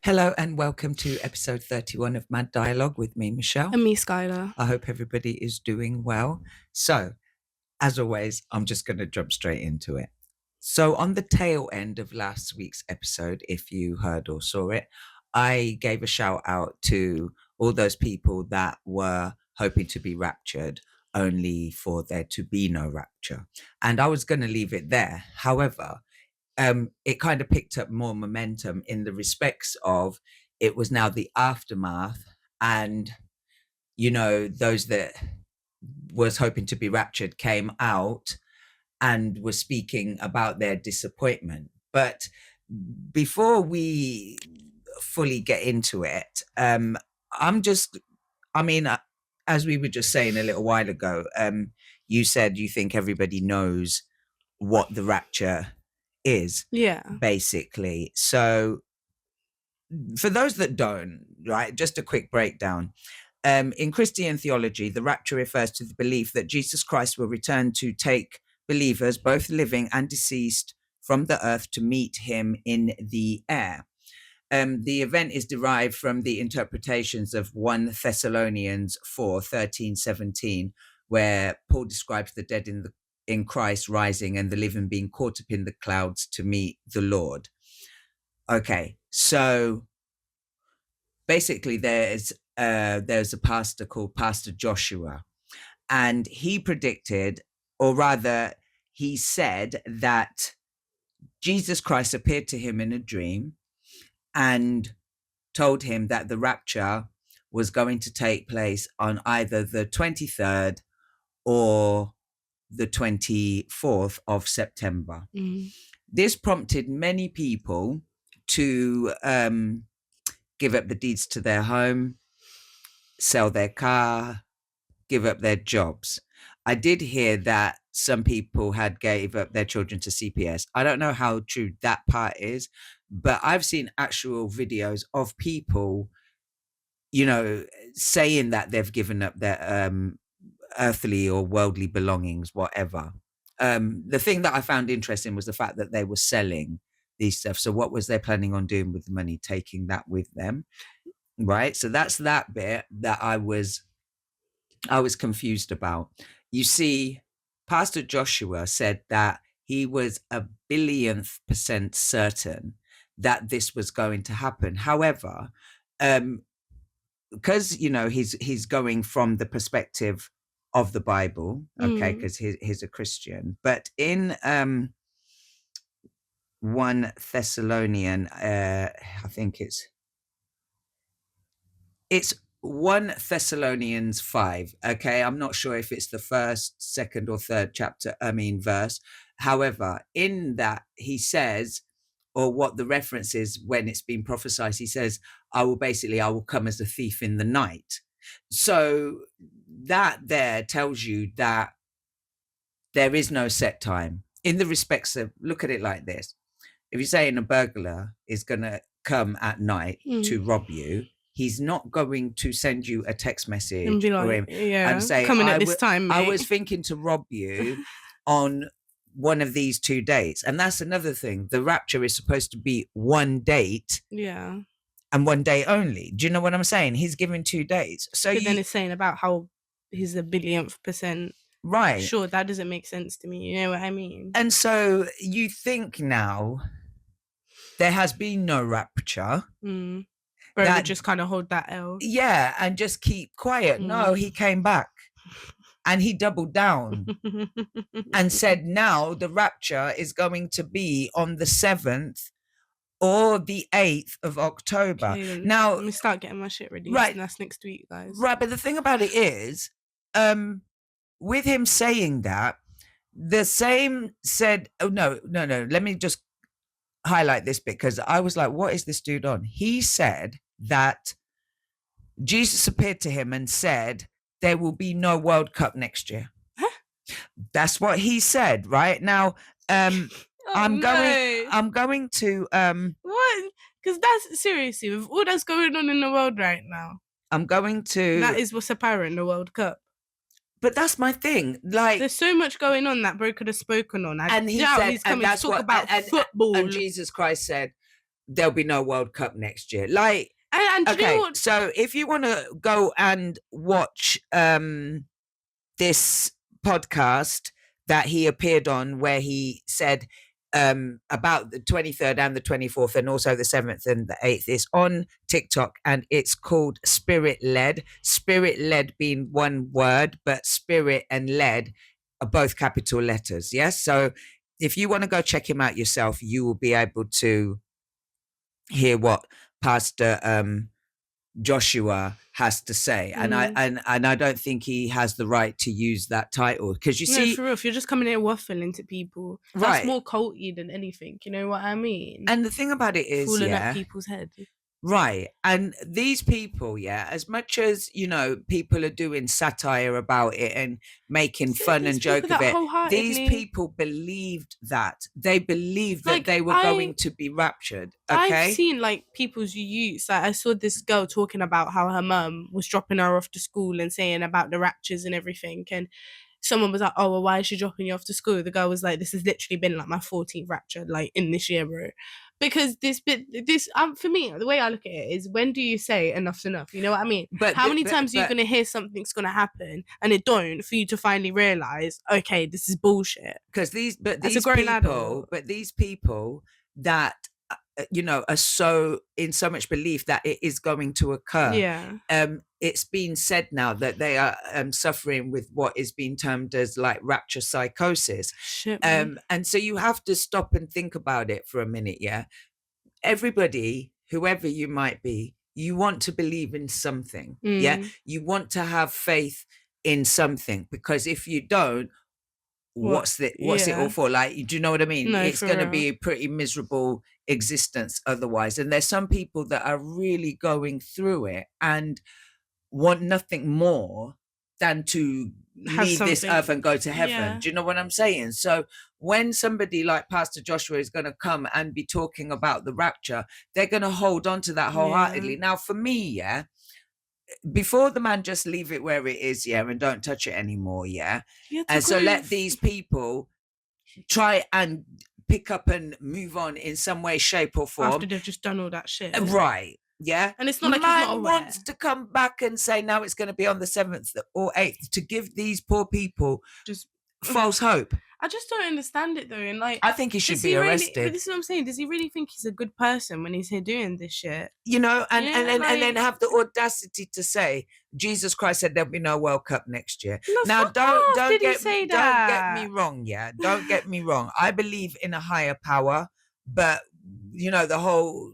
Hello and welcome to episode 31 of Mad Dialogue with me, Michelle. And me, Skylar. I hope everybody is doing well. So, as always, I'm just going to jump straight into it. So, on the tail end of last week's episode, if you heard or saw it, I gave a shout out to all those people that were hoping to be raptured only for there to be no rapture. And I was going to leave it there. However, it kind of picked up more momentum in the respects of it was now the aftermath, and those that was hoping to be raptured came out and were speaking about their disappointment. But before we fully get into it, as we were just saying a little while ago, you said you think everybody knows what the rapture is, basically. So for those that don't, right, just a quick breakdown. In Christian theology, the rapture refers to the belief that Jesus Christ will return to take believers, both living and deceased, from the earth to meet him in the air. The event is derived from the interpretations of 1 Thessalonians 4:13-17, where Paul describes the dead in Christ rising and the living being caught up in the clouds to meet the Lord. Okay, so basically there's a pastor called Pastor Joshua, and he predicted, or rather he said, that Jesus Christ appeared to him in a dream and told him that the rapture was going to take place on either the 23rd or the 24th of September. This prompted many people to give up the deeds to their home, sell their car, give up their jobs. I did hear that some people had gave up their children to CPS. I don't know how true that part is, but I've seen actual videos of people, saying that they've given up their earthly or worldly belongings, whatever. The thing that I found interesting was the fact that they were selling these stuff. So what was they planning on doing with the money? Taking that with them, right? So that's that bit that I was confused about. You see, Pastor Joshua said that he was 1,000,000,000% certain that this was going to happen. However, because he's going from the perspective of the Bible, okay, because he's a Christian. But in 1 Thessalonian, I think it's 1 Thessalonians 5. Okay, I'm not sure if it's the first, second, or third verse. However, in that he says, or what the reference is when it's been prophesied, he says, I will come as a thief in the night. So that there tells you that there is no set time in the respects of, look at it like this. If you're saying a burglar is going to come at night to rob you, he's not going to send you a text message and, and say, coming at this time, mate. I was thinking to rob you on one of these 2 dates. And that's another thing. The rapture is supposed to be one date. Yeah. And one day only. Do you know what I'm saying? He's giving 2 days. So then it's saying about how he's 1,000,000,000%. Right. Sure, that doesn't make sense to me. You know what I mean? And so you think now there has been no rapture. But would just kind of hold that L. Yeah, and just keep quiet. No, he came back. And he doubled down and said, now the rapture is going to be on the 7th or the 8th of October. Okay, now, let me start getting my shit ready. Right. That's next week, guys. Right, but the thing about it is, with him saying that, the same said, oh, no, let me just highlight this bit, because I was like, what is this dude on? He said that Jesus appeared to him and said, there will be no World Cup next year. Huh? That's what he said, right? Now, I'm going to what? Because that's seriously, with all that's going on in the world right now, I'm going to, that is what's apparent, the World Cup. But that's my thing. Like, there's so much going on that bro could have spoken on. And he said, he's coming to talk about football. And Jesus Christ said, there'll be no World Cup next year. Like, and okay, you know what? So if you want to go and watch this podcast that he appeared on, where he said about the 23rd and the 24th, and also the 7th and the 8th, is on TikTok, and it's called Spirit Led. Spirit Led being one word, but spirit and led are both capital letters. Yes. So if you want to go check him out yourself, you will be able to hear what Pastor Joshua has to say, and I don't think he has the right to use that title, because you see, for real, if you're just coming in waffling to people, that's more culty than anything. You know what I mean? And the thing about it is, falling at people's head. Right. And these people, as much as, people are doing satire about it and making fun and joke of it, these people believed that. They believed that they were going to be raptured. Okay? I've seen people's use. I saw this girl talking about how her mum was dropping her off to school and saying about the raptures and everything. And someone was like, oh, well, why is she dropping you off to school? The girl was like, this has literally been my 14th rapture, in this year, bro. Because for me, the way I look at it is, when do you say enough's enough? You know what I mean? But how many times are you going to hear something's going to happen and it don't, for you to finally realize, okay, this is bullshit? Because these people that are so in so much belief that it is going to occur. Yeah. It's been said now that they are suffering with what is being termed as rapture psychosis. Shit, and so you have to stop and think about it for a minute. Yeah. Everybody, whoever you might be, you want to believe in something. Yeah. You want to have faith in something, because if you don't, what's it all for? Do you know what I mean? No, it's going to be a pretty miserable existence otherwise. And there's some people that are really going through it and want nothing more than to leave this earth and go to heaven. Yeah. Do you know what I'm saying? So when somebody like Pastor Joshua is going to come and be talking about the rapture, they're going to hold on to that wholeheartedly. Now, for me, before the man just leave it where it is, and don't touch it anymore, and so let these people try and pick up and move on in some way, shape or form after they've just done all that shit, right? And it's not like he's not aware. Wants to come back and say now it's going to be on the 7th or 8th to give these poor people just false hope. I just don't understand it though, and I think he should be arrested. But this is what I'm saying. Does he really think he's a good person when he's here doing this shit? And then have the audacity to say Jesus Christ said there'll be no World Cup next year. No, now don't get me wrong, Don't get me wrong. I believe in a higher power, but the whole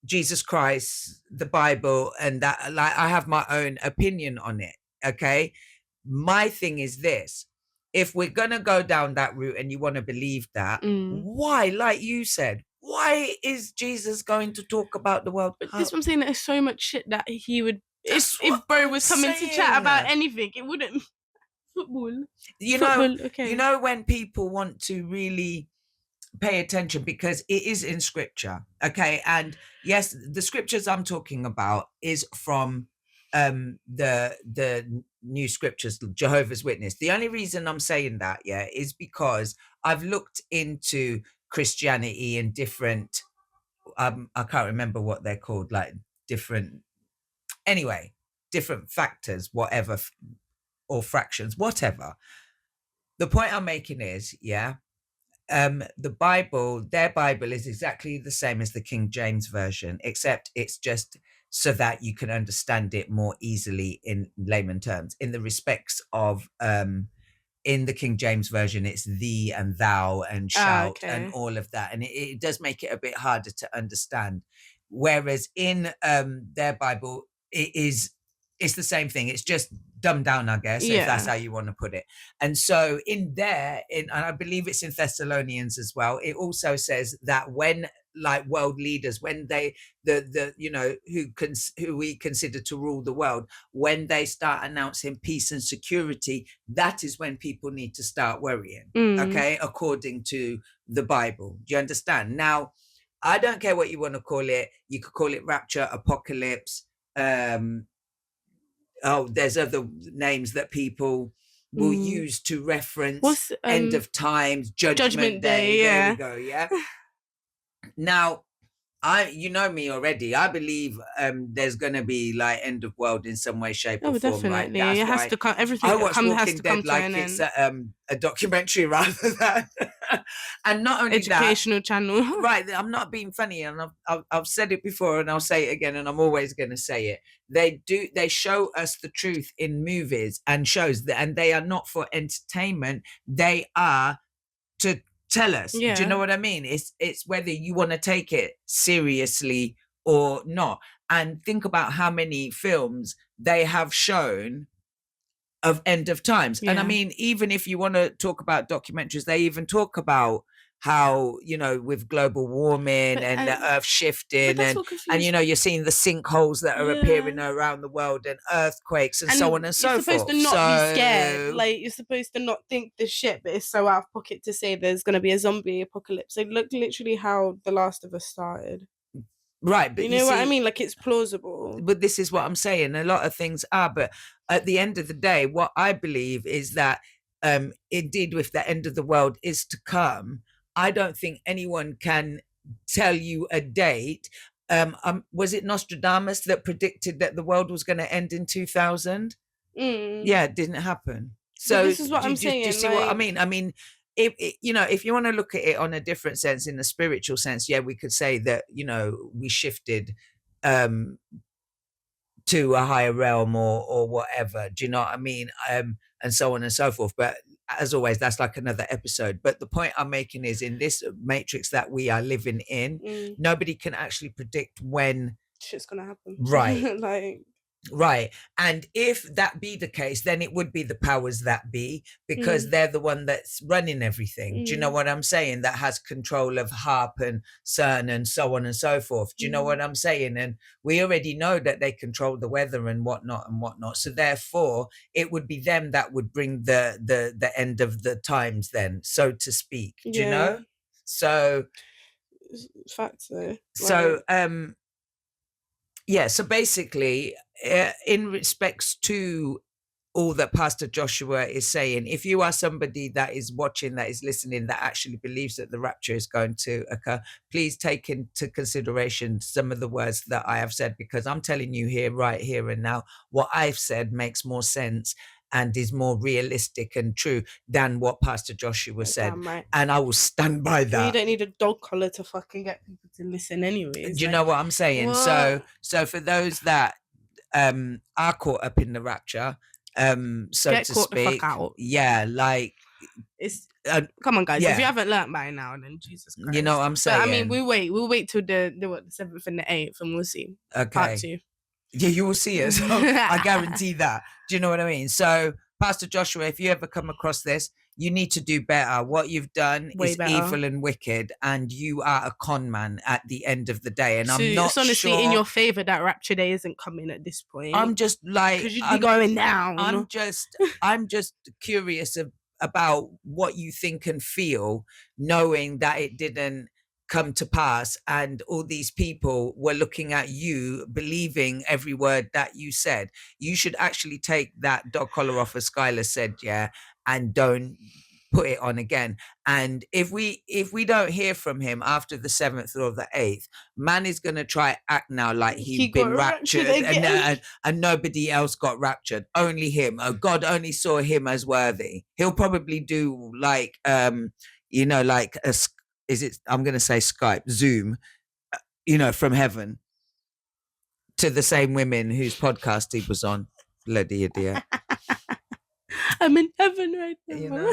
Jesus Christ, the Bible, and that, I have my own opinion on it. Okay, my thing is this. If we're going to go down that route and you want to believe that, why, like you said, why is Jesus going to talk about the World Cup? But this is what I'm saying, there's so much shit that he would, if bro was coming to chat about anything, it wouldn't. Football. You know when people want to really pay attention, because it is in scripture, okay? And yes, the scriptures I'm talking about is from the new scriptures, Jehovah's Witness. The only reason I'm saying that is because I've looked into Christianity and different I can't remember what they're called, different factors, whatever, or fractions, whatever. The point I'm making is the Bible, their Bible, is exactly the same as the King James Version, except it's just so that you can understand it more easily in layman terms, in the respects of in the King James Version, it's thee and thou and shout and all of that. And it does make it a bit harder to understand. Whereas in their Bible, it's the same thing. It's just dumbed down, I guess, if that's how you want to put it. And so in there, and I believe it's in Thessalonians as well, it also says that when world leaders, when they who we consider to rule the world, when they start announcing peace and security, that is when people need to start worrying. Okay, according to the Bible. Do you understand? Now, I don't care what you want to call it. You could call it rapture, apocalypse. There's other names that people will use to reference end of times, judgment day. There we go. Now, You know me already. I believe there's gonna be like end of world in some way, shape, or form. Definitely. Right? That's it has why to come. Everything I watch has Walking to come Dead to like an it's end. a documentary rather than. And not only Educational channel. right? I'm not being funny, and I've said it before, and I'll say it again, and I'm always going to say it. They show us the truth in movies and shows that, and they are not for entertainment. They are to tell us. Do you know what I mean? It's whether you want to take it seriously or not. And think about how many films they have shown of end of times. And I mean, even if you want to talk about documentaries, they even talk about how, with global warming and the earth shifting, and you're seeing the sinkholes that are appearing around the world, and earthquakes and so on and so forth. You're supposed to not be scared. Like, you're supposed to not think this shit, but it's so out of pocket to say there's going to be a zombie apocalypse. Like, look literally how The Last of Us started. Right, but you know what I mean? Like, it's plausible. But this is what I'm saying. A lot of things are, but at the end of the day, what I believe is that indeed, with the end of the world is to come, I don't think anyone can tell you a date. Was it Nostradamus that predicted that the world was going to end in 2000? Yeah, it didn't happen. So but this is what I'm saying. Do you see what I mean? I mean, if you want to look at it on a different sense, in the spiritual sense, yeah, we could say that, we shifted to a higher realm or whatever. Do you know what I mean? And so on and so forth. But as always, that's like another episode. But the point I'm making is, in this matrix that we are living in, nobody can actually predict when shit's gonna happen. Right. Right. And if that be the case, then it would be the powers that be, because they're the one that's running everything. Do you know what I'm saying? That has control of HARP and CERN and so on and so forth. Do you know what I'm saying? And we already know that they control the weather and whatnot. So therefore, it would be them that would bring the end of the times then, so to speak. Do you know? So facts though. So yeah, so basically, in respects to all that Pastor Joshua is saying, if you are somebody that is watching, that is listening, that actually believes that the rapture is going to occur, please take into consideration some of the words that I have said, because I'm telling you here, right here and now, what I've said makes more sense and is more realistic and true than what Pastor Joshua said. Right. And I will stand by that. You don't need a dog collar to fucking get people to listen anyways. Do you know what I'm saying? What? So for those that are caught up in the rapture, so get to caught speak, the fuck out. Yeah, like it's come on, guys. If you haven't learnt by now, then Jesus Christ. You know what I'm saying? But I mean, we'll wait till the 7th and the 8th, and we'll see. Okay. Part 2. Yeah, you will see it. So I guarantee that. Do you know what I mean? So, Pastor Joshua, if you ever come across this, you need to do better. What you've done is evil and wicked, and you are a con man at the end of the day. And so I'm not it's honestly sure, in your favor that Rapture Day isn't coming at this point. I'm just like, because you'd be going down. I'm just curious about what you think and feel, knowing that it didn't come to pass, and all these people were looking at you, believing every word that you said. You should actually take that dog collar off, as Skylar said, yeah, and don't put it on again. And if we don't hear from him after the 7th or the 8th, man is going to try act now like he'd been raptured and nobody else got raptured, only him. God only saw him as worthy. He'll probably do like like a I'm going to say Skype, Zoom, from heaven to the same women whose podcast he was on. Bloody idiot. I'm in heaven right now.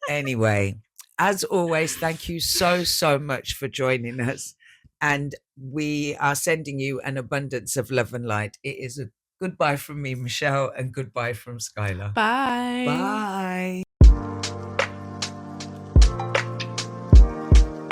Anyway, as always, thank you so, so much for joining us. And we are sending you an abundance of love and light. It is a goodbye from me, Michelle, and goodbye from Skylar. Bye. Bye.